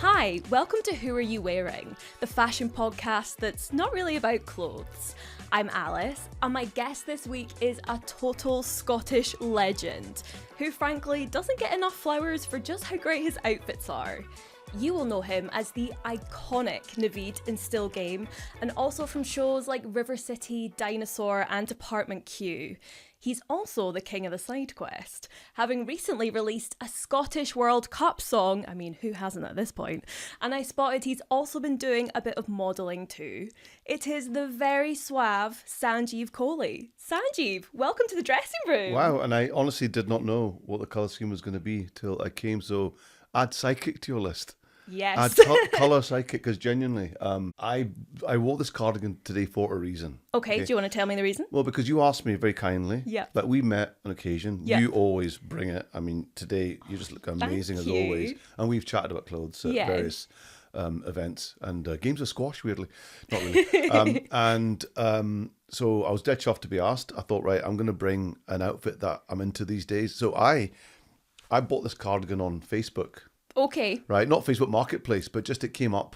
Hi, welcome to Who Are You Wearing, the fashion podcast that's not really about clothes. I'm Alice, and my guest this week is a total Scottish legend, who frankly doesn't get enough flowers for just how great his outfits are. You will know him as the iconic Naveed in Still Game, and also from shows like River City, Dinosaur, and Department Q. He's also the king of the side quest, having recently released a Scottish World Cup song. I mean, who hasn't at this point? And I spotted he's also been doing a bit of modelling too. It is the very suave Sanjeev Kohli. Sanjeev, welcome to the dressing room. Wow, and I honestly did not know what the colour scheme was going to be till I came, so add psychic to your list. Yes. Add colour psychic, because genuinely, I wore this cardigan today for a reason. Okay, do you want to tell me the reason? Well, because you asked me very kindly. Yeah. That we met on occasion. Yeah. You always bring it. I mean, today you just look amazing as always. And we've chatted about clothes at various events and games of squash, weirdly. Not really. So I was dead chuffed to be asked. I thought, right, I'm going to bring an outfit that I'm into these days. So I bought this cardigan on Facebook. Okay. Right, not Facebook Marketplace, but just it came up,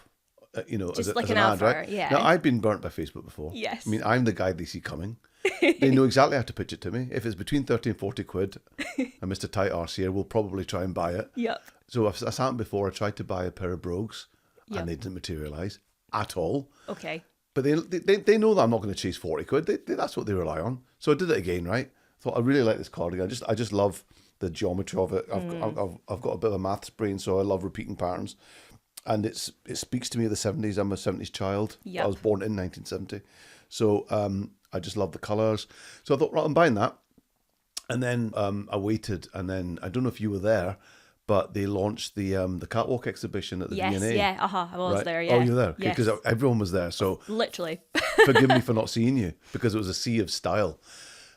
Just as like an an ad, advert, right? yeah. Now, I've been burnt by Facebook before. Yes. I mean, I'm the guy they see coming. They know exactly how to pitch it to me. If it's between 30 and 40 quid, and Mr. Tight Arse here will probably try and buy it. Yep. So I've happened before. I tried to buy a pair of brogues, Yep. and they didn't materialise at all. Okay. But they know that I'm not going to chase 40 quid. That's what they rely on. So I did it again, right? Thought I really like this cardigan. I just love the geometry of it. I've got a bit of a maths brain, so I love repeating patterns. And it speaks to me of the 70s. I'm a 70s child. Yep. I was born in 1970. So I just love the colours. So I thought, right, I'm buying that. And then I waited, and then I don't know if you were there, but they launched the catwalk exhibition at the V&A. Yeah, I was right? there, yeah. Oh, you were there? Yes. Because everyone was there. So Literally. forgive me for not seeing you, because it was a sea of style.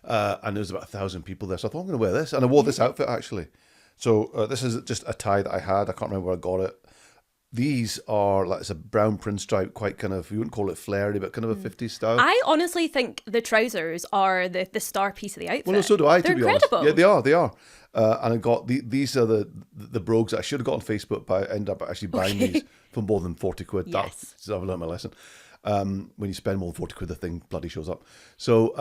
And there was about 1,000 people there. So I thought, I'm going to wear this. And I wore this outfit, actually. So this is just a tie that I had. I can't remember where I got it. These are, like, it's a brown print stripe, quite kind of, you wouldn't call it flary, but kind of a 50s style. I honestly think the trousers are the star piece of the outfit. Well, no, so do I, They're to be incredible. honest. Yeah, they are. And I got, these are the brogues that I should have got on Facebook, but I ended up actually buying these for more than 40 quid. Yes. I've learned my lesson. When you spend more than 40 quid, the thing bloody shows up. So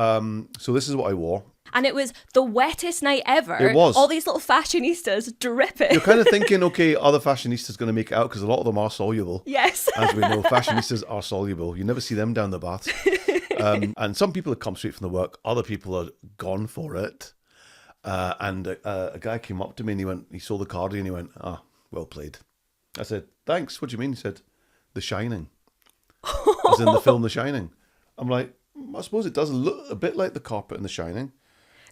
this is what I wore. And it was the wettest night ever. It was. All these little fashionistas dripping. You're kind of thinking, okay, are the fashionistas going to make it out? Because a lot of them are soluble. Yes. As we know, fashionistas are soluble. You never see them down the baths. And some people have come straight from the work. Other people are gone for it. And a guy came up to me and he saw the cardigan and he went, well played. I said, thanks. What do you mean? He said, The Shining. As in the film The Shining. I'm like, I suppose it does look a bit like the carpet in The Shining.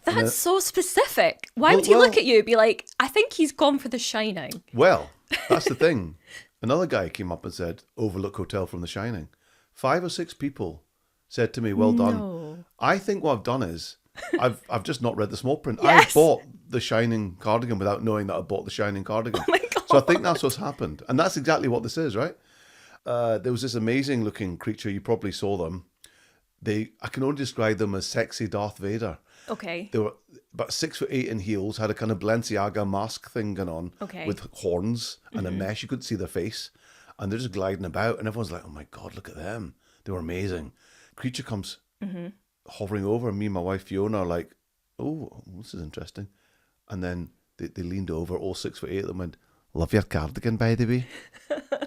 That's so specific. Why would he look at you and be like, I think he's gone for The Shining? Well, that's the thing. Another guy came up and said, Overlook Hotel from The Shining. 5 or 6 people said to me, well done. No. I think what I've done is, I've just not read the small print. Yes. I bought The Shining cardigan without knowing that I bought The Shining cardigan. Oh my God. So I think that's what's happened. And that's exactly what this is, right? There was this amazing looking creature. You probably saw them. I can only describe them as sexy Darth Vader. Okay. They were about 6'8" in heels, had a kind of Balenciaga mask thing going on with horns and a mesh. You couldn't see their face. And they're just gliding about. And everyone's like, oh my God, look at them. They were amazing. Creature comes hovering over. And me and my wife Fiona are like, oh, this is interesting. And then they leaned over, all 6'8" of them, went, love your cardigan, by the way.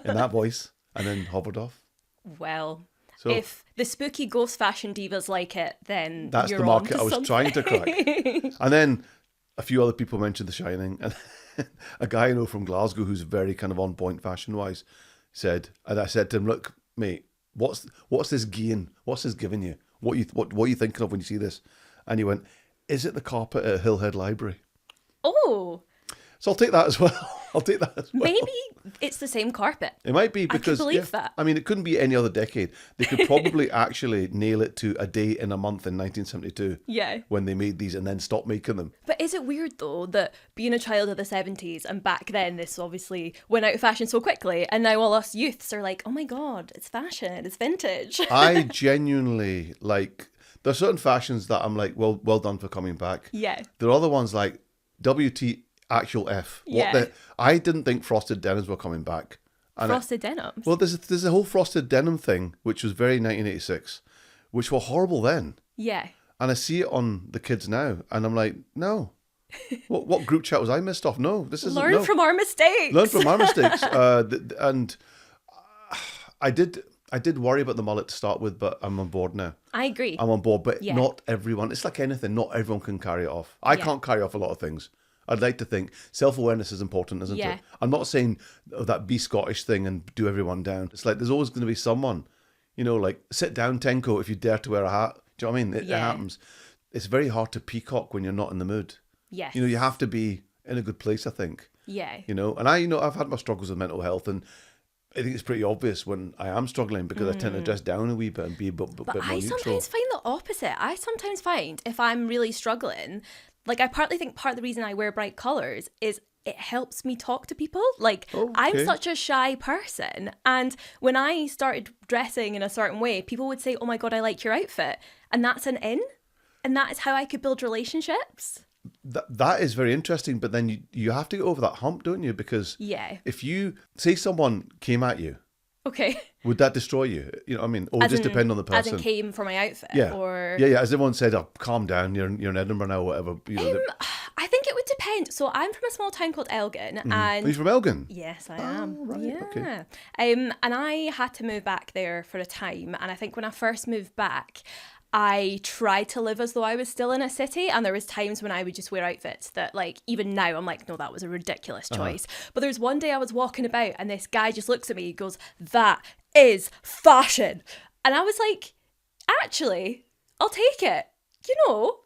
In that voice. And then hovered off. Well, So, if the spooky ghost fashion divas like it, then that's you're the market on I was something. trying to crack. And then a few other people mentioned The Shining. And a guy I know from Glasgow who's very kind of on point fashion-wise said, and I said to him, look, mate, what's this gain? What's this giving you? What are you thinking of when you see this? And he went, is it the carpet at Hillhead Library? Oh, So I'll take that as well. maybe it's the same carpet. It might be because I can believe that. I mean, it couldn't be any other decade. They could probably actually nail it to a day in a month in 1972. Yeah. When they made these and then stopped making them. But is it weird though that being a child of the 70s and back then this obviously went out of fashion so quickly, and now all us youths are like, oh my God, it's fashion, it's vintage. I genuinely like. There are certain fashions that I'm like, well done for coming back. Yeah. There are other ones like WT actual F. Yeah. I didn't think frosted denims were coming back. Frosted denims? Well, there's a whole frosted denim thing, which was very 1986, which were horrible then. Yeah. And I see it on the kids now, and I'm like, no. What group chat was I missed off? No, this isn't. Learn from our mistakes. Learn from our mistakes. And I did worry about the mullet to start with, but I'm on board now. I agree. I'm on board, but not everyone. It's like anything. Not everyone can carry it off. I can't carry off a lot of things. I'd like to think self-awareness is important, isn't it? I'm not saying that be Scottish thing and do everyone down. It's like there's always going to be someone, like sit down, Tenko, if you dare to wear a hat. Do you know what I mean? It happens. It's very hard to peacock when you're not in the mood. Yes. You have to be in a good place, I think. Yeah. And I've had my struggles with mental health, and I think it's pretty obvious when I am struggling because I tend to dress down a wee bit and be a bit more neutral. But I sometimes find the opposite. I sometimes find if I'm really struggling, like I partly think part of the reason I wear bright colours is it helps me talk to people. Like I'm such a shy person, and when I started dressing in a certain way, people would say, "Oh my God, I like your outfit," and that's an in, and that is how I could build relationships. That is very interesting, but then you have to get over that hump, don't you? Because if you say someone came at you, would that destroy you? You know what I mean? Or just depend on the person? As in came for my outfit? Yeah. Or... Yeah. As everyone said, oh, calm down, you're in Edinburgh now, or whatever. I think it would depend. So I'm from a small town called Elgin. And are you from Elgin? Yes, I am. Right, yeah. Okay. And I had to move back there for a time. And I think when I first moved back, I tried to live as though I was still in a city, and there was times when I would just wear outfits that, like, even now I'm like, no, that was a ridiculous choice. But there's one day I was walking about and this guy just looks at me, he goes, "That is fashion." And I was like, actually, I'll take it.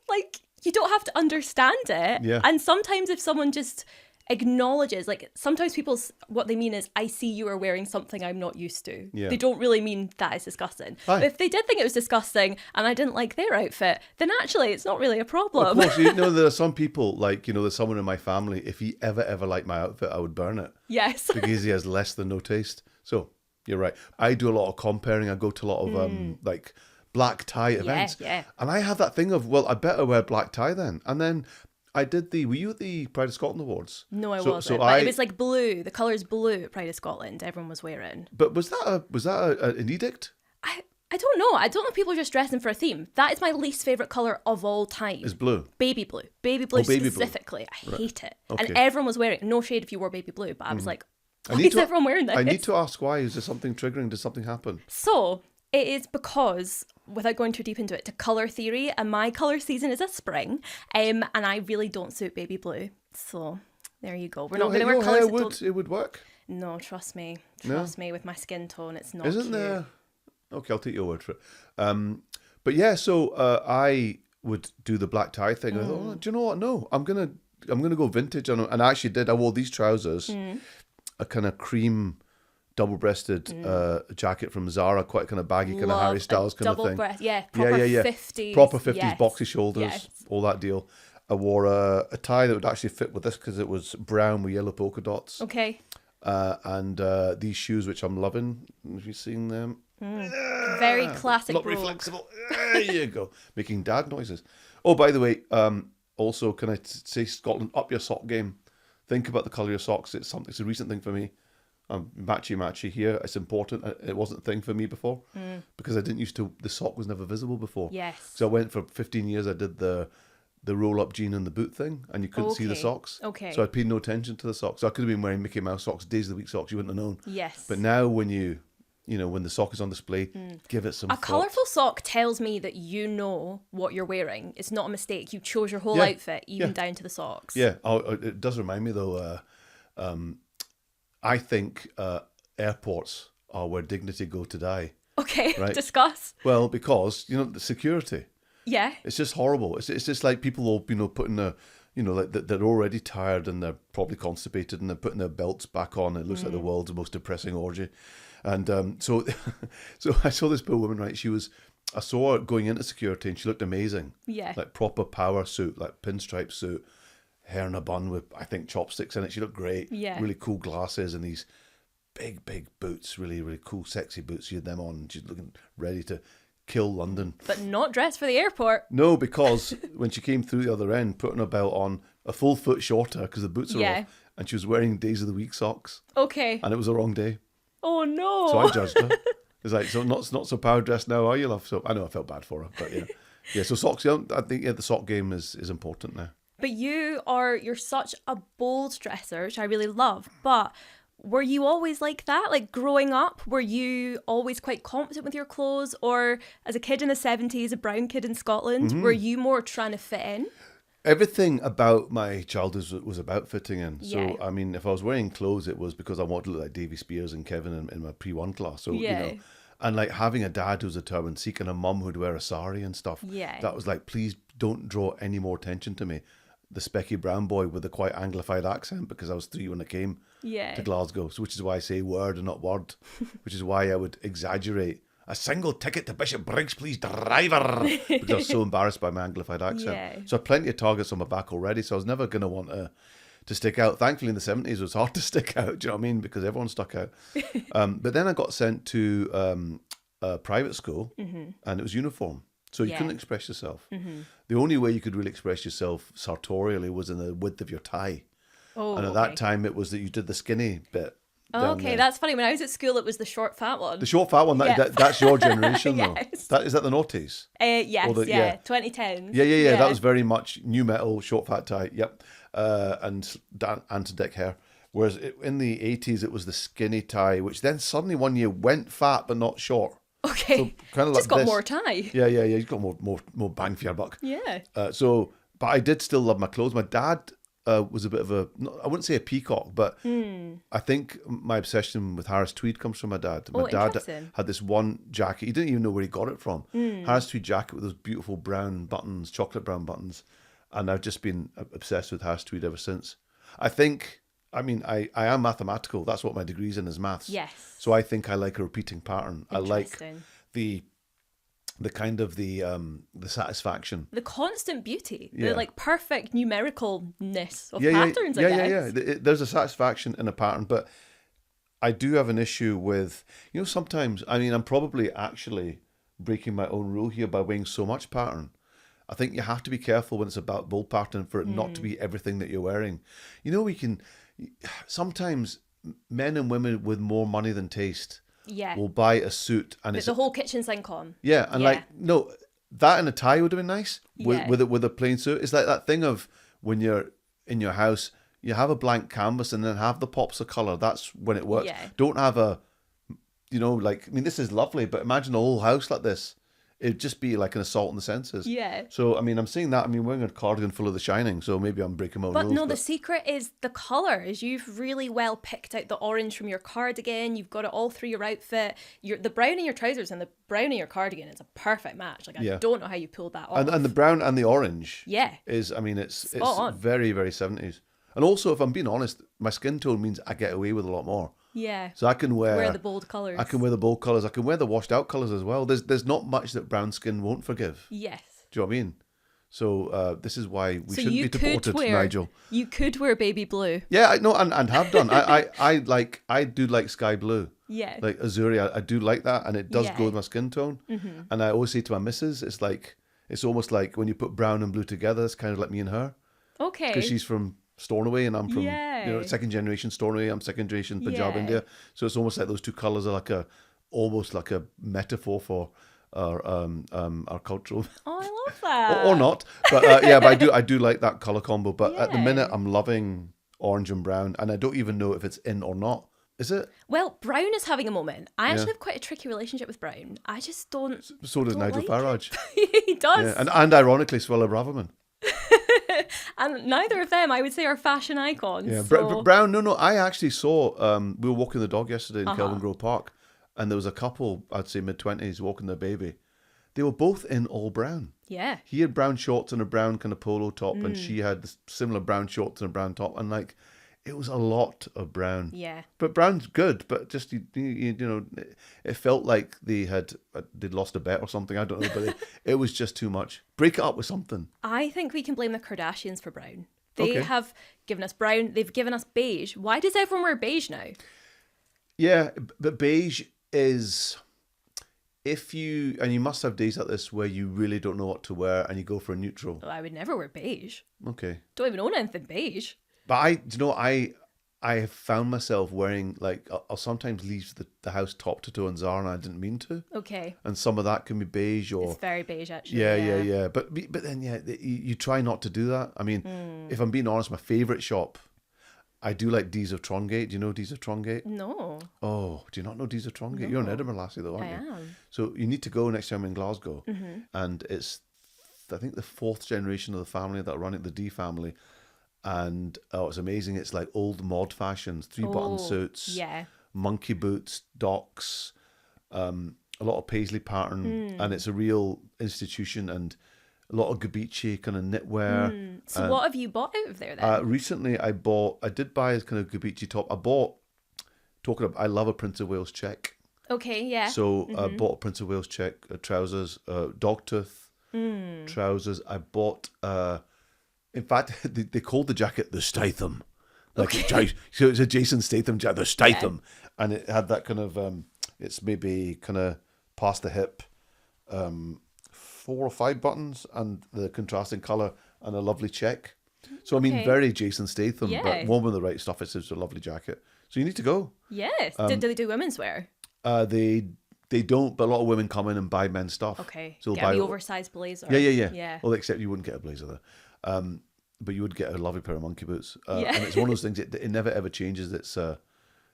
Like, you don't have to understand it. Yeah. And sometimes if someone just acknowledges, like, sometimes people, what they mean is, I see you are wearing something I'm not used to. Yeah. They don't really mean that is disgusting. Aye. But if they did think it was disgusting and I didn't like their outfit, then actually it's not really a problem. Of course, there are some people, like, there's someone in my family, if he ever liked my outfit, I would burn it. Yes. Because he has less than no taste. So, you're right. I do a lot of comparing. I go to a lot of, like, black tie events. Yeah. And I have that thing of, well, I better wear black tie then. And then I did were you at the Pride of Scotland Awards? No, I wasn't. But it was like blue. The colour's blue at Pride of Scotland. Everyone was wearing. But was that an edict? I don't know. I don't know if people are just dressing for a theme. That is my least favourite colour of all time. Is blue. Baby blue. Baby blue specifically. Blue. I hate it. Okay. And everyone was wearing it. No shade if you wore baby blue, but I was like, why is everyone wearing this? I need to ask why. Is there something triggering? Did something happen? So, it is because, without going too deep into it, to colour theory, and my colour season is a spring, and I really don't suit baby blue. So, there you go. We're not going to wear colours. It would work. No, trust me. Trust me, with my skin tone, it's not Isn't cute. there? Okay, I'll take your word for it. But yeah, so I would do the black tie thing. I thought, oh, do you know what? No, I'm gonna go vintage, and I actually did. I wore these trousers, a kind of cream double-breasted jacket from Zara, quite kind of baggy, kind of Harry Styles kind of thing. Proper 50s. Proper 50s, boxy shoulders, all that deal. I wore a tie that would actually fit with this because it was brown with yellow polka dots. Okay. And these shoes, which I'm loving. Have you seen them? Very classic. Not very flexible. There you go. Making dad noises. Oh, by the way, also, can I say, Scotland, up your sock game. Think about the colour of your socks. It's a recent thing for me. Matchy here. It's important. It wasn't a thing for me before because I didn't used to. The sock was never visible before. Yes. So I went for 15 years. I did the roll-up jean and the boot thing, and you couldn't see the socks. Okay. So I paid no attention to the socks. So I could have been wearing Mickey Mouse socks, days of the week socks. You wouldn't have known. Yes. But now when when the sock is on display, give it some thought. Colourful sock tells me that you know what you're wearing. It's not a mistake. You chose your whole outfit, even down to the socks. Yeah. Oh, it does remind me though. I think airports are where dignity go to die. Okay. Right? Discuss. Well, because the security. Yeah. It's just horrible. It's just like people all putting like they're already tired and they're probably constipated and they're putting their belts back on. It looks like the world's most depressing orgy. And so I saw this poor woman, right? I saw her going into security and she looked amazing. Yeah. Like proper power suit, like pinstripe suit, hair in a bun with, I think, chopsticks in it. She looked great. Yeah. Really cool glasses and these big, big boots, really, really cool, sexy boots. She had them on and she's looking ready to kill London. But not dressed for the airport. No, because when she came through the other end, putting her belt on a full foot shorter because the boots are off, and she was wearing days of the week socks. Okay. And it was the wrong day. Oh no. So I judged her. It's like, so not so power dressed now, are you, love? So I know I felt bad for her, but yeah. Yeah, so socks, I think the sock game is important now. But you're such a bold dresser, which I really love. But were you always like that? Like growing up, were you always quite confident with your clothes? Or as a kid in the 70s, a brown kid in Scotland, were you more trying to fit in? Everything about my childhood was about fitting in. Yeah. So, I mean, if I was wearing clothes, it was because I wanted to look like Davy Spears and Kevin in my pre-1 class. So, and like having a dad who's a turban Sikh and a mum who'd wear a sari and stuff. Yeah. That was like, please don't draw any more attention to me. The specky brown boy with a quite anglified accent, because I was 3 when I came to Glasgow. So, which is why I say word and not word, which is why I would exaggerate. A single ticket to Bishop Briggs, please, driver. Because I was so embarrassed by my anglified accent. Yeah. So I had plenty of targets on my back already. So I was never going to want to stick out. Thankfully, in the 70s, it was hard to stick out. Do you know what I mean? Because everyone stuck out. But then I got sent to a private school, and it was uniform. So you couldn't express yourself. The only way you could really express yourself sartorially was in the width of your tie. Oh, and at that time, it was that you did the skinny bit. Oh, okay, that's funny. When I was at school, it was the short, fat one. The short, fat one, that's your generation, though. Yes. Is that the noughties? Yes, 2010s. Yeah. That was very much new metal, short, fat tie, yep. And anti-dick hair. Whereas in the 80s, it was the skinny tie, which then suddenly one year went fat, but not short. Okay, so kind of just like got more tie. Yeah, you've got more bang for your buck. Yeah. But I did still love my clothes. My dad was a bit of I wouldn't say a peacock, but I think my obsession with Harris Tweed comes from my dad. My dad had this one jacket. He didn't even know where he got it from. Harris Tweed jacket with those beautiful brown buttons, chocolate brown buttons. And I've just been obsessed with Harris Tweed ever since. I am mathematical. That's what my degree's in, is maths. Yes. So I think I like a repeating pattern. I like the kind of the satisfaction, the constant beauty, the like perfect numericalness of patterns. I guess. There's a satisfaction in a pattern, but I do have an issue with, sometimes. I mean, I'm probably actually breaking my own rule here by wearing so much pattern. I think you have to be careful when it's about bold pattern for it not to be everything that you're wearing. Sometimes men and women with more money than taste will buy a suit and it's the whole kitchen sink on. Yeah, and no, that and a tie would have been nice with a plain suit. It's like that thing of when you're in your house, you have a blank canvas and then have the pops of colour. That's when it works. Yeah. Don't have this is lovely, but imagine a whole house like this. It'd just be like an assault on the senses. Yeah. So, I'm seeing that. Wearing a cardigan full of The Shining, so maybe I'm breaking my own rules. But no, the secret is the colours. You've really well picked out the orange from your cardigan. You've got it all through your outfit. The brown in your trousers and the brown in your cardigan is a perfect match. Like, I don't know how you pulled that off. And the brown and the orange is, it's on. very, very 70s. And also, if I'm being honest, my skin tone means I get away with a lot more. Yeah. So I can wear the bold colours. I can wear the bold colours. I can wear the washed out colours as well. There's not much that brown skin won't forgive. Yes. Do you know what I mean? So this is why we shouldn't be deported, Nigel. You could wear baby blue. Yeah, I know, and have done. I do like sky blue. Yeah. Like Azuri, I do like that, and it does go with my skin tone. Mm-hmm. And I always say to my missus, it's almost like when you put brown and blue together, it's kind of like me and her. Okay. Because she's from Stornoway and I'm from second generation Stornoway. I'm second generation Punjab, India. So it's almost like those two colours are almost like a metaphor for our cultural. Oh, I love that. or not, but but I do like that colour combo. But at the minute, I'm loving orange and brown, and I don't even know if it's in or not. Is it? Well, brown is having a moment. I actually have quite a tricky relationship with brown. I just don't. So does Nigel Farage. He does. Yeah. And ironically, Swella Braverman. And neither of them, I would say, are fashion icons. Yeah, so. Brown. No. I actually saw. We were walking the dog yesterday in Kelvin Grove Park, and there was a couple, I'd say mid-20s, walking their baby. They were both in all brown. Yeah. He had brown shorts and a brown kind of polo top, and she had similar brown shorts and a brown top, and it was a lot of brown. Yeah. But brown's good, but just it felt like they'd lost a bet or something. I don't know, but it was just too much. Break it up with something. I think we can blame the Kardashians for brown. They have given us brown. They've given us beige. Why does everyone wear beige now? Yeah, but beige is, you must have days like this where you really don't know what to wear and you go for a neutral. Well, I would never wear beige. Okay. Don't even own anything beige. But I have found myself wearing, like, I'll sometimes leave the house top to toe in Zara, and I didn't mean to. Okay. And some of that can be beige or... It's very beige, actually. Yeah. But then, you try not to do that. I mean, if I'm being honest, my favourite shop, I do like Dees of Trongate. Do you know Dees of Trongate? No. Oh, do you not know Dees of Trongate? No. You're in Edinburgh, lassie, though, aren't you? I am. So you need to go next time in Glasgow. And it's, I think, the fourth generation of the family that run it, the D family. And it's amazing. It's like old mod fashions, 3-button suits, monkey boots, docks, a lot of paisley pattern, and it's a real institution, and a lot of Gabici kind of knitwear. So what have you bought out of there then? Recently I did buy a kind of Gabici top. I love a Prince of Wales check. Okay, yeah. So I bought a Prince of Wales check, trousers, dogtooth trousers. I bought... in fact, they called the jacket the Statham. So it's a Jason Statham jacket, the Statham. Yeah. And it had that kind of, it's maybe kind of past the hip, 4 or 5 buttons, and the contrasting colour, and a lovely check. So, I mean, very Jason Statham, but one with the right stuff. It's a lovely jacket. So you need to go. Yes. Do they do women's wear? They don't, but a lot of women come in and buy men's stuff. Okay. So get the oversized blazer. Yeah. Well, except you wouldn't get a blazer there. But you would get a lovely pair of monkey boots. And it's one of those things, it never ever changes. It's, and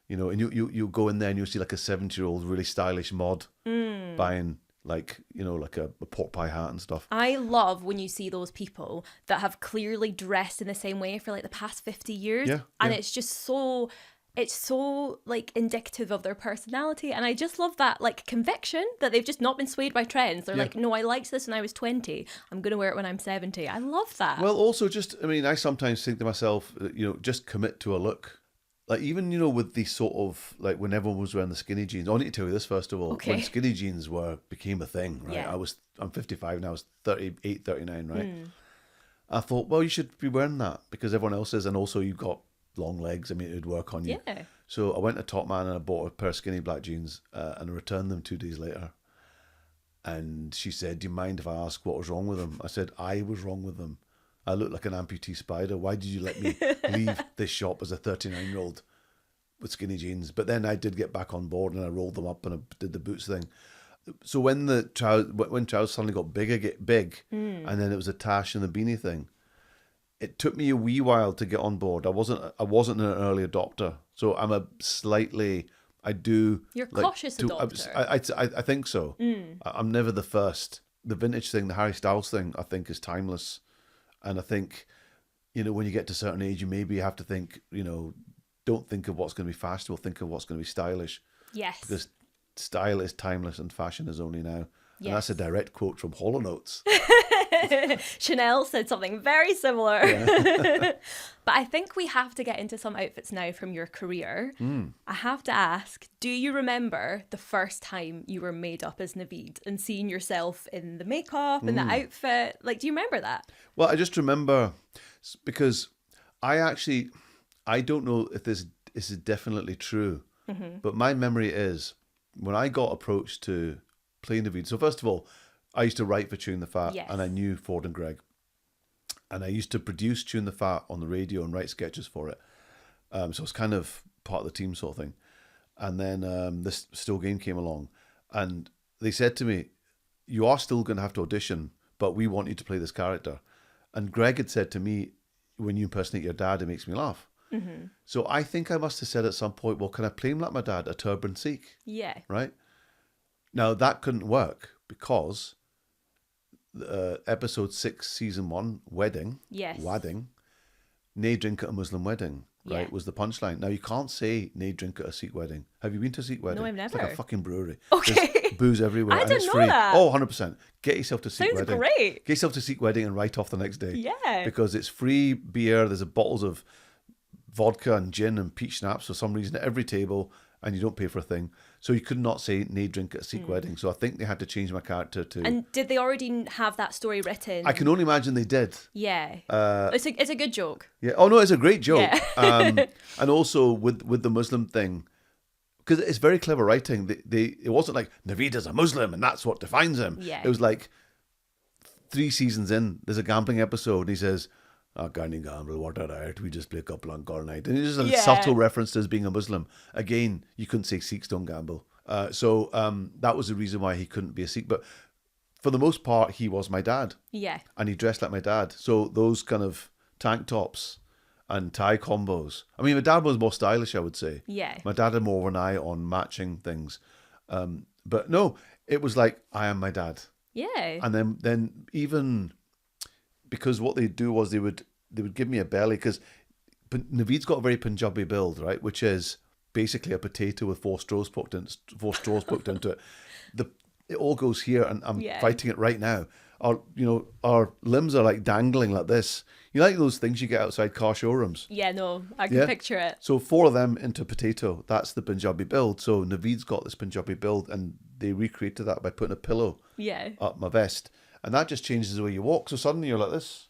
you go in there and you'll see like a 70-year-old really stylish mod buying like a pork pie hat and stuff. I love when you see those people that have clearly dressed in the same way for like the past 50 years. And it's just so... It's so like indicative of their personality, and I just love that like conviction that they've just not been swayed by trends. They're like, no, I liked this when I was 20. I'm gonna wear it when I'm 70. I love that. Well, also I sometimes think to myself, just commit to a look. Like even with the sort of like when everyone was wearing the skinny jeans. I need to tell you this first of all. Okay. When skinny jeans became a thing, right? Yeah. I'm 55 now. I was 38, 39, right? I thought, well, you should be wearing that because everyone else is, and also you've got long legs. I mean, it would work on you. Yeah. So I went to Top Man and I bought a pair of skinny black jeans and I returned them 2 days later. And she said, do you mind if I ask what was wrong with them? I said, I was wrong with them. I looked like an amputee spider. Why did you let me leave this shop as a 39-year-old with skinny jeans? But then I did get back on board and I rolled them up and I did the boots thing. So when trousers suddenly got big, and then it was a tash and the beanie thing, it took me a wee while to get on board. I wasn't an early adopter, so I'm a slightly. I do. You're cautious adopter. I think so. I'm never the first. The vintage thing, the Harry Styles thing, I think is timeless, and I think, when you get to a certain age, you maybe have to think, don't think of what's going to be fashionable. Think of what's going to be stylish. Yes. Because style is timeless and fashion is only now. Yes. And that's a direct quote from Hall & Oates. Chanel said something very similar. Yeah. But I think we have to get into some outfits now from your career. I have to ask, do you remember the first time you were made up as Naveed and seeing yourself in the makeup and the outfit? Like, do you remember that? Well, I just remember because I don't know if this is definitely true, but my memory is when I got approached to play Naveed. So first of all, I used to write for Tune the Fat, and I knew Ford and Greg. And I used to produce Tune the Fat on the radio and write sketches for it. So it's kind of part of the team sort of thing. And then this Still Game came along. And they said to me, you are still going to have to audition, but we want you to play this character. And Greg had said to me, when you impersonate your dad, it makes me laugh. So I think I must have said at some point, well, can I play him like my dad, a turban Sikh? Yeah. Right? Now, that couldn't work because episode 6, season 1, Wedding, nay drink at a Muslim wedding, right, was the punchline. Now, you can't say nay drink at a Sikh wedding. Have you been to a Sikh wedding? No, I've never. It's like a fucking brewery. Okay. There's booze everywhere. I and didn't it's know free. that. Oh, 100%. Get yourself to Sikh wedding. Sounds great. Get yourself to Sikh wedding and write off the next day. Yeah. Because it's free beer. There's bottles of vodka and gin and peach schnapps for some reason at every table, and you don't pay for a thing. So you could not say nay drink at a Sikh wedding. So I think they had to change my character to... And did they already have that story written? I can only imagine they did. Yeah. It's a good joke. Yeah. Oh, no, it's a great joke. Yeah. And also with the Muslim thing, because it's very clever writing. It wasn't like, Naveed is a Muslim and that's what defines him. Yeah. It was like 3 seasons in, there's a gambling episode and he says, cardigan, what a riot, we just play couple all night. And it's just a subtle reference to his being a Muslim. Again, you couldn't say Sikhs don't gamble. So that was the reason why he couldn't be a Sikh. But for the most part, he was my dad. Yeah. And he dressed like my dad. So those kind of tank tops and tie combos. I mean, my dad was more stylish, I would say. Yeah. My dad had more of an eye on matching things. But no, it was like, I am my dad. Yeah. And then even because what they'd do was they would give me a belly, because Naveed's got a very Punjabi build, right? Which is basically a potato with four straws poked into it. It all goes here, and I'm fighting it right now. Our limbs are like dangling like this. You like those things you get outside car showrooms? Yeah, no, I can picture it. So 4 of them into potato, that's the Punjabi build. So Naveed's got this Punjabi build, and they recreated that by putting a pillow up my vest. And that just changes the way you walk. So suddenly you're like this,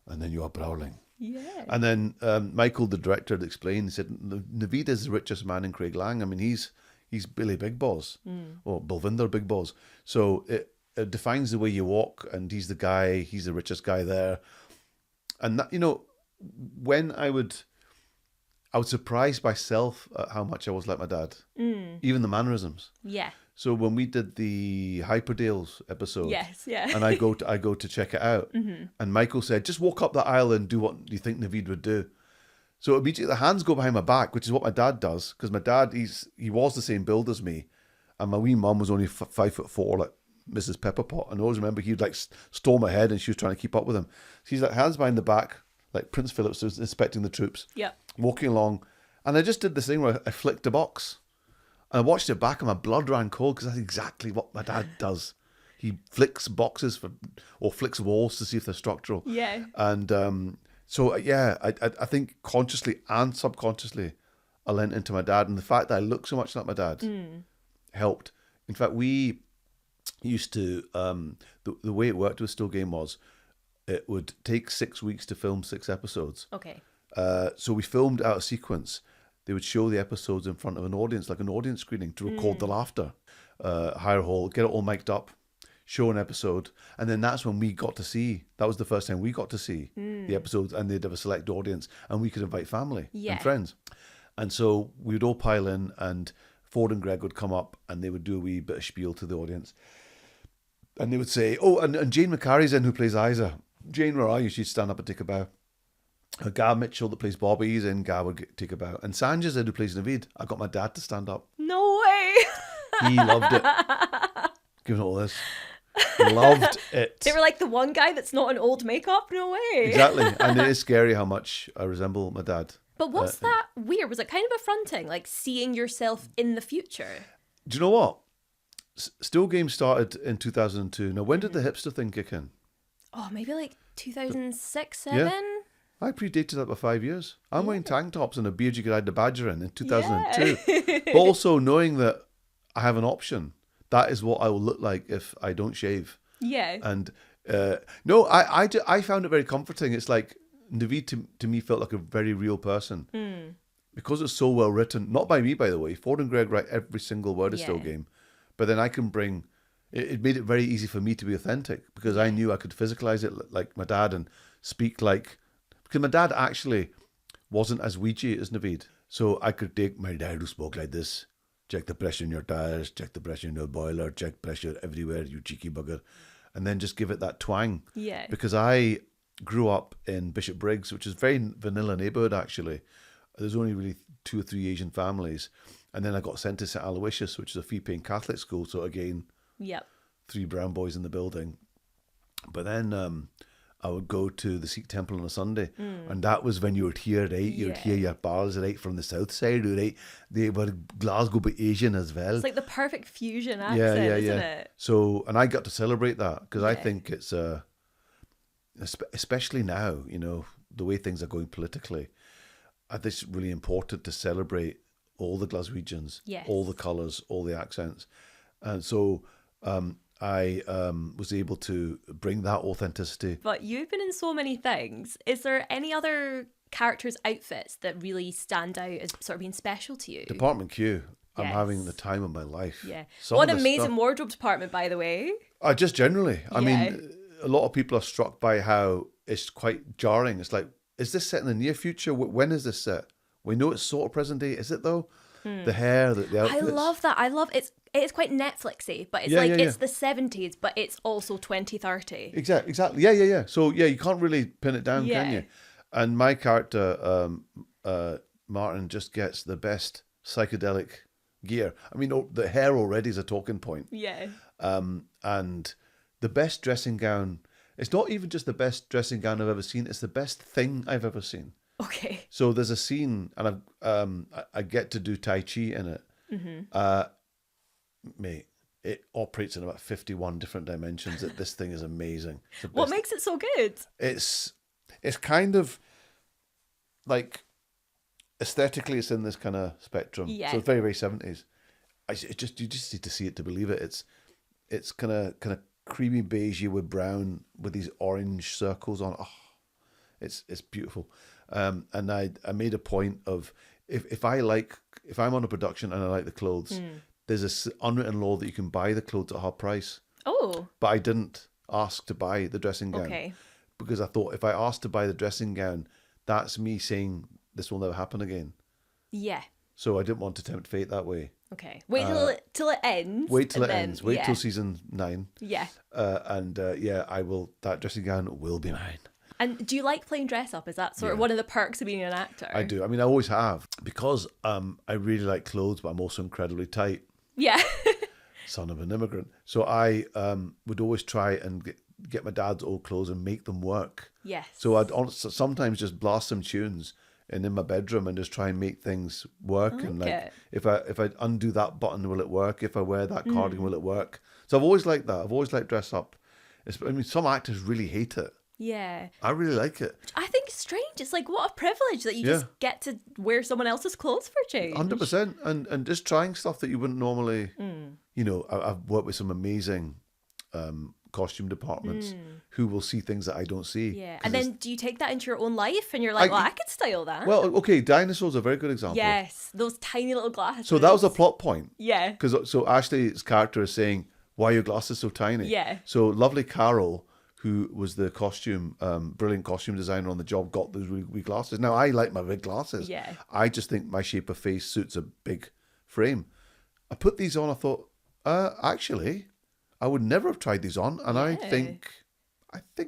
and then you are prowling. Yeah. And then Michael, the director, had explained, he said, Naveed is the richest man in Craiglang. I mean, he's Billy Big Boss, or Balvinder Big Boss. So it defines the way you walk, and he's the richest guy there. And that, when I would surprise myself at how much I was like my dad, even the mannerisms. Yeah. So when we did the Hyperdales episode, and I go to check it out, and Michael said, just walk up the aisle and do what you think Naveed would do. So immediately the hands go behind my back, which is what my dad does, because my dad, he was the same build as me, and my wee mum was only 5'4", like Mrs. Pepperpot. And I always remember he'd like storm ahead, and she was trying to keep up with him. She's like hands behind the back, like Prince Philip was inspecting the troops. Yeah. Walking along, and I just did this thing where I flicked a box, and I watched it back, and my blood ran cold, because that's exactly what my dad does. He flicks boxes or flicks walls to see if they're structural. Yeah. And so I think consciously and subconsciously, I lent into my dad, and the fact that I look so much like my dad helped. In fact, we used to the way it worked with Still Game was it would take 6 weeks to film 6 episodes. Okay. So we filmed out a sequence. They would show the episodes in front of an audience, like an audience screening, to record the laughter. Hire a hall, get it all mic'd up, show an episode, and then that's when we got to see. That was the first time we got to see the episodes, and they'd have a select audience, and we could invite family and friends. And so we would all pile in, and Ford and Greg would come up, and they would do a wee bit of spiel to the audience. And they would say, and Jane McCarry's in, who plays Isa. Jane, where are you? She'd stand up and take a bow. Gav Mitchell, that plays Bobby, he's in. Gav would take a bow. And Sanjay's in, who plays Naveed. I got my dad to stand up. No way. He loved it. Given all this. Loved it. They were like, the one guy that's not in old makeup? No way. Exactly. And it is scary how much I resemble my dad. But was that weird? Was it kind of affronting, like seeing yourself in the future? Do you know what? Still Game started in 2002. Now, when did the hipster thing kick in? Oh, maybe like 2006, 2007? Yeah. I predated that by 5 years. I'm wearing tank tops and a beard you could hide the badger in 2002. But also knowing that I have an option. That is what I will look like if I don't shave. Yeah. And no, I found it very comforting. It's like Naveed to me felt like a very real person. Because it's so well written. Not by me, by the way. Ford and Greg write every single word of Still Game. But then I can bring... It made it very easy for me to be authentic, because I knew I could physicalize it like my dad and speak like... Because my dad actually wasn't as Ouija as Naveed. So I could take my dad who spoke like this. Check the pressure in your tires, check the pressure in your boiler, check pressure everywhere, you cheeky bugger. And then just give it that twang. Yeah. Because I grew up in Bishop Briggs, which is a very vanilla neighbourhood, actually. There's only really 2 or 3 Asian families. And then I got sent to St. Aloysius, which is a fee-paying Catholic school. So again, 3 brown boys in the building. But then I would go to the Sikh temple on a Sunday. And that was when you would hear, right? You would hear your pals, right, from the south side, right? They were Glasgow, but Asian as well. It's like the perfect fusion accent, isn't it? So, and I got to celebrate that, because I think it's, especially now, the way things are going politically, I think it's really important to celebrate all the Glaswegians, all the colours, all the accents. And so I was able to bring that authenticity. But you've been in so many things. Is there any other characters' outfits that really stand out as sort of being special to you? Department Q. I'm having the time of my life. Yeah. What an amazing wardrobe department, by the way. Just generally. I mean, a lot of people are struck by how it's quite jarring. It's like, is this set in the near future? When is this set? We know it's sort of present day. Is it though? The hair, the outfits. I love that. I love it. It's quite Netflixy, but it's it's the 70s, but it's also 2030. Exactly. Yeah. So yeah, you can't really pin it down, can you? And my character, Martin, just gets the best psychedelic gear. I mean, the hair already is a talking point. Yeah. And the best dressing gown. It's not even just the best dressing gown I've ever seen. It's the best thing I've ever seen. Okay. So there's a scene, and I get to do Tai Chi in it. Mate, it operates in about 51 different dimensions. This thing is amazing. What makes it so good? It's kind of like aesthetically, it's in this kind of spectrum. Yeah. So it's very, very 70s. You just need to see it to believe it. It's kind of creamy beige with brown with these orange circles on. Oh, it's beautiful. And I made a point of if I'm on a production and I like the clothes, there's this unwritten law that you can buy the clothes at half price. Oh. But I didn't ask to buy the dressing gown. Okay. Because I thought if I asked to buy the dressing gown, that's me saying this will never happen again. Yeah. So I didn't want to tempt fate that way. Okay. Wait till it ends. Wait till it ends. Wait till season 9. Yeah. I will. That dressing gown will be mine. And do you like playing dress up? Is that sort of one of the perks of being an actor? I do. I mean, I always have. Because I really like clothes, but I'm also incredibly tight. Yeah. Son of an immigrant. So I would always try and get my dad's old clothes and make them work. Yes. So I'd sometimes just blast some tunes in my bedroom and just try and make things work. And like, if I undo that button, will it work? If I wear that cardigan, will it work? So I've always liked that. I've always liked dress up. I mean, some actors really hate it. Yeah. I really like it. I think it's strange. It's like, what a privilege that you just get to wear someone else's clothes for a change. 100%. And just trying stuff that you wouldn't normally, you know, I've worked with some amazing costume departments who will see things that I don't see. Yeah. And then do you take that into your own life and you're like, I could style that? Well, okay, dinosaurs are a very good example. Yes. Those tiny little glasses. So that was a plot point. Yeah. So Ashley's character is saying, why are your glasses so tiny? Yeah. So lovely Carol, who was the brilliant costume designer on the job, got those really wee glasses. Now, I like my big glasses. Yeah. I just think my shape of face suits a big frame. I put these on, I thought, actually, I would never have tried these on, and I think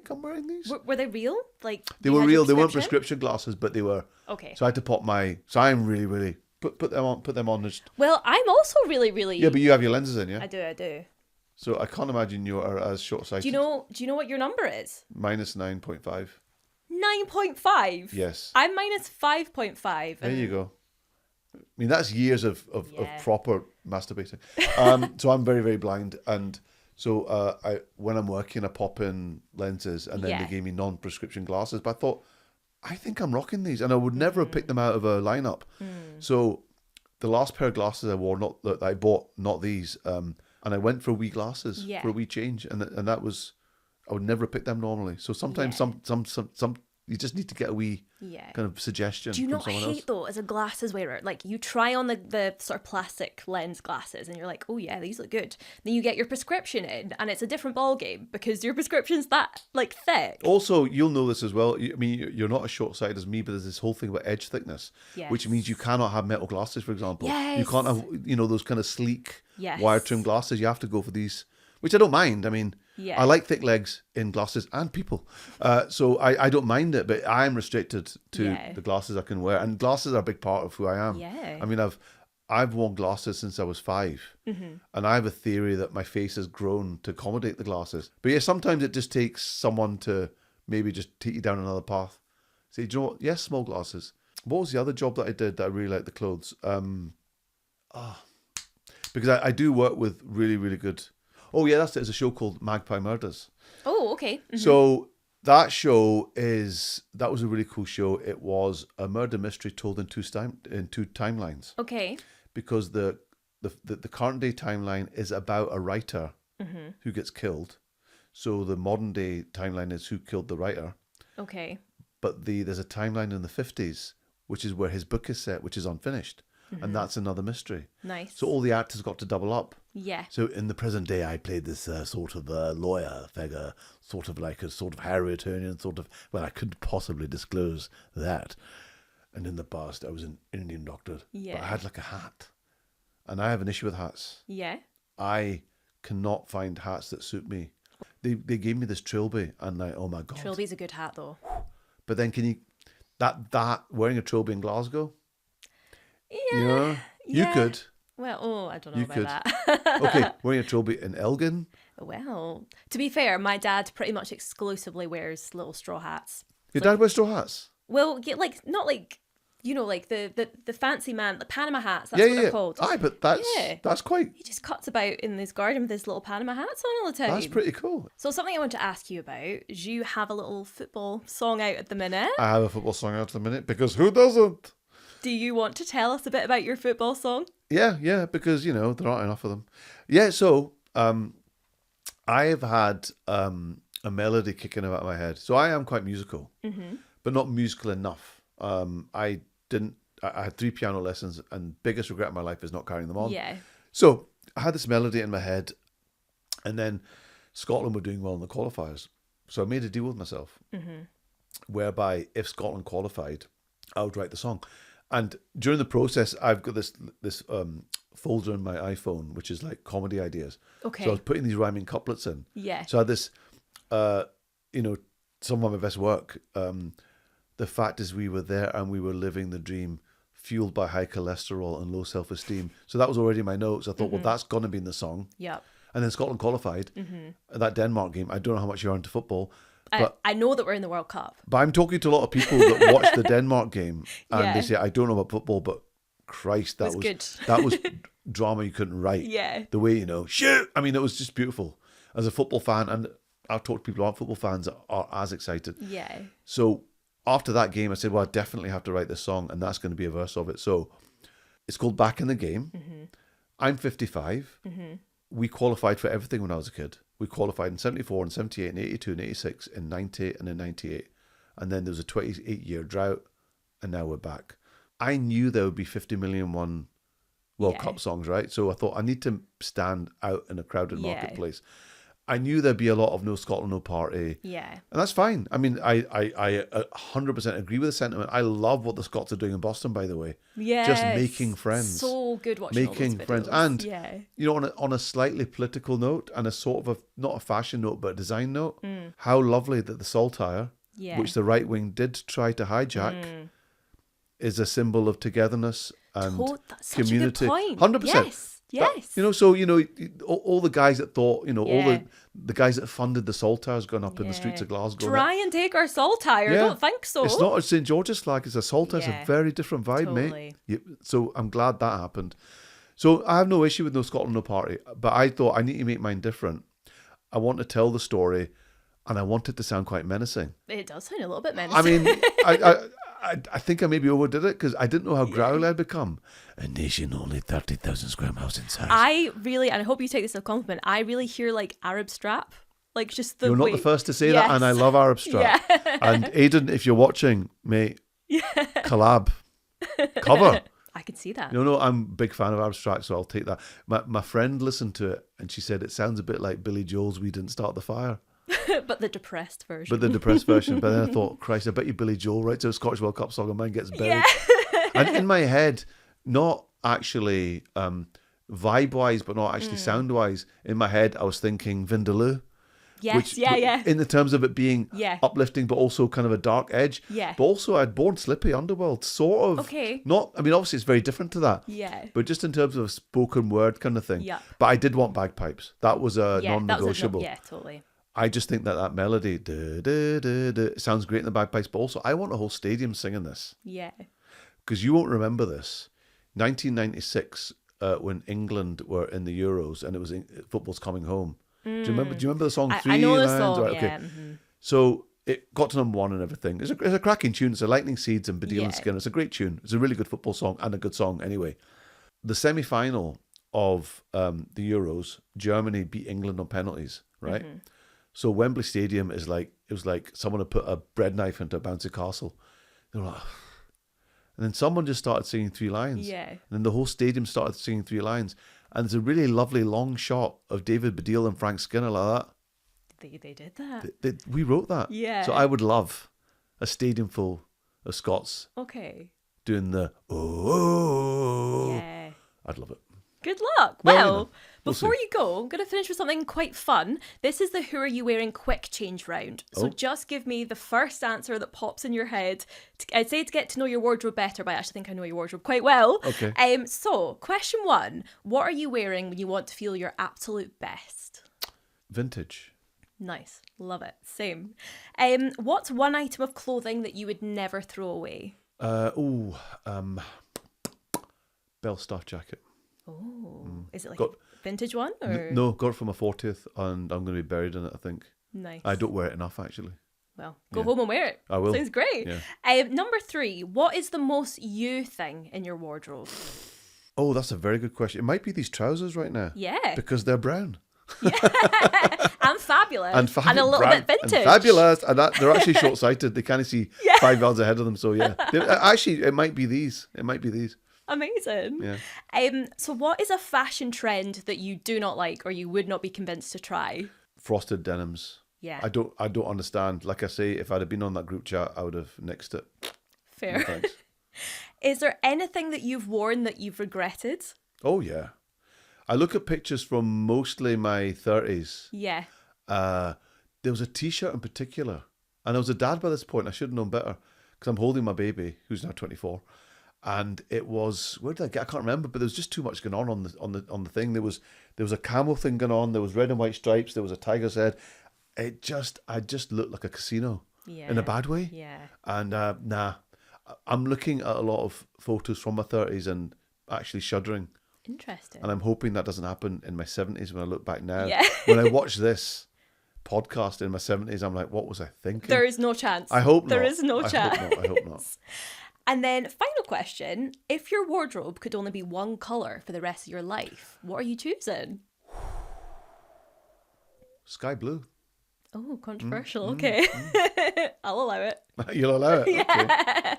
I'm wearing these. Were they real? Like they were real. They weren't prescription glasses, but they were. Okay. So I had to pop so I'm really, really put them on. Just... Well, I'm also really, really. Yeah, but you have your lenses in, yeah. I do. So I can't imagine you are as short-sighted. Do you know what your number is? Minus 9.5. 9.5? Yes. I'm minus 5.5. There you go. I mean, that's years of proper masturbating. So I'm very, very blind. And so when I'm working, I pop in lenses, and then they gave me non-prescription glasses. But I thought, I think I'm rocking these. And I would never have picked them out of a lineup. So the last pair of glasses I wore, that I bought, not these, and I went for wee glasses for a wee change, and that was, I would never have picked them normally. So sometimes some you just need to get a wee kind of suggestion. Do you not from someone hate else. though, as a glasses wearer, like you try on the sort of plastic lens glasses and you're like, oh yeah, these look good. Then you get your prescription in and it's a different ball game because your prescription's that like thick. Also, you'll know this as well. I mean, you're not as short-sighted as me, but there's this whole thing about edge thickness, which means you cannot have metal glasses, for example. Yes. You can't have, those kind of sleek wire trim glasses. You have to go for these, which I don't mind. I mean, I like thick legs in glasses and people. So I don't mind it, but I'm restricted to the glasses I can wear. And glasses are a big part of who I am. Yeah. I mean, I've worn glasses since I was 5. And I have a theory that my face has grown to accommodate the glasses. But yeah, sometimes it just takes someone to maybe just take you down another path. Say, do you know what? Yes, small glasses. What was the other job that I did that I really liked the clothes? Because I do work with really, really good... Oh, yeah, that's it. It's a show called Magpie Murders. Oh, okay. So that show that was a really cool show. It was a murder mystery told in two timelines. Okay. Because the current day timeline is about a writer who gets killed. So the modern day timeline is who killed the writer. Okay. But there's a timeline in the 50s, which is where his book is set, which is unfinished. And that's another mystery. Nice. So all the actors got to double up. Yeah. So in the present day, I played this sort of lawyer figure, sort of like a sort of Harry Etonian, sort of, well, I couldn't possibly disclose that. And in the past, I was an Indian doctor. Yeah. But I had like a hat. And I have an issue with hats. Yeah. I cannot find hats that suit me. They gave me this trilby, and like, oh my God. Trilby's a good hat, though. But then can you, that wearing a trilby in Glasgow? Yeah. You know? You could. Well, I don't know You about could. that. Okay, wearing a trilby in Elgin? Well, to be fair, my dad pretty much exclusively wears little straw hats. Your dad wears straw hats? Well, like not like, you know, like the fancy man, the Panama hats, that's what they're called. Aye, but that's quite... He just cuts about in his garden with his little Panama hats on all the time. That's pretty cool. So something I want to ask you about is you have a little football song out at the minute. I have a football song out at the minute, because who doesn't? Do you want to tell us a bit about your football song? Yeah, because, you know, there aren't enough of them. Yeah, so I have had a melody kicking about my head. So I am quite musical, but not musical enough. I had 3 piano lessons, and biggest regret in my life is not carrying them on. Yeah. So I had this melody in my head, and then Scotland were doing well in the qualifiers. So I made a deal with myself, whereby if Scotland qualified, I would write the song. And during the process, I've got this folder in my iPhone, which is like comedy ideas. Okay. So I was putting these rhyming couplets in. Yeah. So I had this, some of my best work. The fact is we were there and we were living the dream, fueled by high cholesterol and low self-esteem. So that was already my notes. I thought, well, that's going to be in the song. Yep. And then Scotland qualified. That Denmark game, I don't know how much you're into football. But I know that we're in the World Cup. But I'm talking to a lot of people that watch the Denmark game, and Yeah. they say, I don't know about football, but Christ, that was good. that was drama you couldn't write. Yeah. The way, shoot! I mean, it was just beautiful. As a football fan, and I've talked to people who aren't football fans that are as excited. Yeah. So after that game, I said, well, I definitely have to write this song, and that's going to be a verse of it. So it's called Back in the Game. I'm 55. We qualified for everything when I was a kid. We qualified in 74 and 78 and 82 and 86 and 90 and in 98. And then there was a 28-year drought, and now we're back. I knew there would be 50 million World Cup songs, right? So I thought I need to stand out in a crowded marketplace. I knew there'd be a lot of no Scotland, no party. Yeah. And that's fine. I mean, I 100% agree with the sentiment. I love what the Scots are doing in Boston, by the way. Yeah. Just making friends. So good watching all Making those friends. videos. And, on a slightly political note and a sort of not a fashion note, but a design note, how lovely that the Saltire, which the right wing did try to hijack, is a symbol of togetherness and that's community. Such a good point. 100%. Yes. All the guys that thought, all the guys that funded the Saltires going up in the streets of Glasgow. Try and take our Saltire. Yeah. Don't think so. It's not a St. George's flag, it's a Saltire. It's a very different vibe, mate. So I'm glad that happened. So I have no issue with no Scotland, no party. But I thought I need to make mine different. I want to tell the story, and I want it to sound quite menacing. It does sound a little bit menacing. I mean, I think I maybe overdid it because I didn't know how growly I'd become. A nation only 30,000 square miles in size. I really, and I hope you take this as a compliment, I really hear like Arab strap. Like just the You're not the first to say that, and I love Arab strap. Yeah. And Aidan, if you're watching, mate, collab, cover. I can see that. No, I'm a big fan of Arab strap, so I'll take that. My friend listened to it, and she said it sounds a bit like Billy Joel's "We Didn't Start the Fire." But the depressed version. But then I thought, Christ, I bet you Billy Joel writes a Scottish World Cup song and mine gets buried. Yeah. And in my head, not actually vibe-wise, but not actually sound-wise, in my head, I was thinking Vindaloo. Yes, yeah. In the terms of it being uplifting, but also kind of a dark edge. Yeah. But also, I'd Born Slippy Underworld, sort of. Okay. Obviously, it's very different to that. Yeah. But just in terms of a spoken word kind of thing. Yeah. But I did want bagpipes. That was a non-negotiable. Yeah, totally. I just think that melody sounds great in the bagpipes, but also I want a whole stadium singing this. Yeah. Because you won't remember this. 1996, when England were in the Euros and it was football's coming home. Do you remember the song Three I know the Lions? song, Right, okay. yeah. Mm-hmm. So it got to number 1 and everything. It's a cracking tune. It's a Lightning Seeds and Badil and Skinner. It's a great tune. It's a really good football song and a good song anyway. The semi-final of the Euros, Germany beat England on penalties, right? Mm-hmm. So Wembley Stadium it was like someone had put a bread knife into a bouncy castle. They were like, And then someone just started singing 3 lines. Yeah. And then the whole stadium started singing 3 lines. And there's a really lovely long shot of David Baddiel and Frank Skinner like that. They did that. We wrote that. Yeah. So I would love a stadium full of Scots doing the oh. Yeah. I'd love it. Good luck. Well, before you go, I'm going to finish with something quite fun. This is the Who Are You Wearing quick change round. So just give me the first answer that pops in your head. I'd say to get to know your wardrobe better, but I actually think I know your wardrobe quite well. Okay. So, question 1. What are you wearing when you want to feel your absolute best? Vintage. Nice. Love it. Same. What's one item of clothing that you would never throw away? Belstaff jacket. Oh, is it like a vintage one? Or? No, got it for my 40th and I'm going to be buried in it, I think. Nice. I don't wear it enough, actually. Well, go home and wear it. I will. Sounds great. Yeah. Number 3, what is the most you thing in your wardrobe? Oh, that's a very good question. It might be these trousers right now. Yeah. Because they're brown. Yeah. And fabulous. And a little bit vintage. And fabulous. And they're actually short-sighted. They can't see 5 yards ahead of them. So, yeah. Actually, it might be these. Amazing. Yeah. So what is a fashion trend that you do not like or you would not be convinced to try? Frosted denims. Yeah. I don't understand. Like I say, if I'd have been on that group chat, I would have nixed it. Fair. No, thanks. Is there anything that you've worn that you've regretted? Oh, yeah. I look at pictures from mostly my 30s. Yeah. There was a T-shirt in particular. And I was a dad by this point. I should have known better. Because I'm holding my baby, who's now 24. And it was, where did I get? I can't remember, but there was just too much going on the thing. There was a camel thing going on. There was red and white stripes. There was a tiger's head. I just looked like a casino in a bad way. Yeah. And I'm looking at a lot of photos from my 30s and actually shuddering. Interesting. And I'm hoping that doesn't happen in my 70s when I look back now. Yeah. When I watch this podcast in my 70s, I'm like, what was I thinking? There is no chance. I hope not. There is no chance. I hope not. And then, final question. If your wardrobe could only be one colour for the rest of your life, what are you choosing? Sky blue. Oh, controversial. Okay. I'll allow it. You'll allow it? Yeah.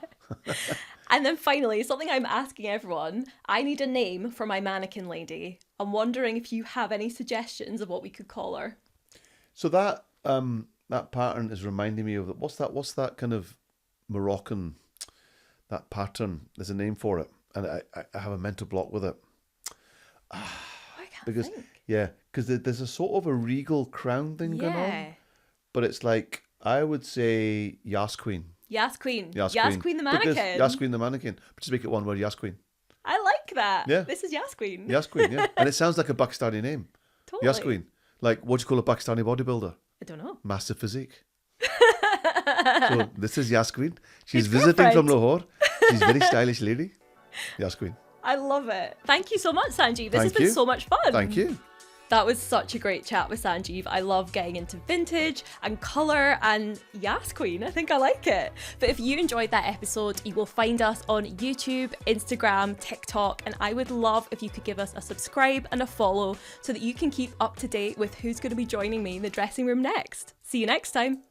Okay. And then finally, something I'm asking everyone. I need a name for my mannequin lady. I'm wondering if you have any suggestions of what we could call her. So that pattern is reminding me of, what's that kind of Moroccan, that pattern? There's a name for it. And I have a mental block with it. I can't think. Yeah, because there's a sort of a regal crown thing going on. But it's like, I would say Yas Queen. Yas Queen the mannequin. Yas Queen the mannequin. But just make it one word, Yas Queen. I like that. Yeah. This is Yas Queen. Yas Queen, yeah. And it sounds like a Pakistani name. Totally. Yas Queen. Like, what do you call a Pakistani bodybuilder? I don't know. Massive physique. So this is Yas Queen. She's visiting from Lahore. She's a very stylish lady. Yas Queen. I love it. Thank you so much, Sanjeev. This has been so much fun. Thank you. That was such a great chat with Sanjeev. I love getting into vintage and colour and Yas Queen. I think I like it. But if you enjoyed that episode, you will find us on YouTube, Instagram, TikTok, and I would love if you could give us a subscribe and a follow so that you can keep up to date with who's going to be joining me in the dressing room next. See you next time.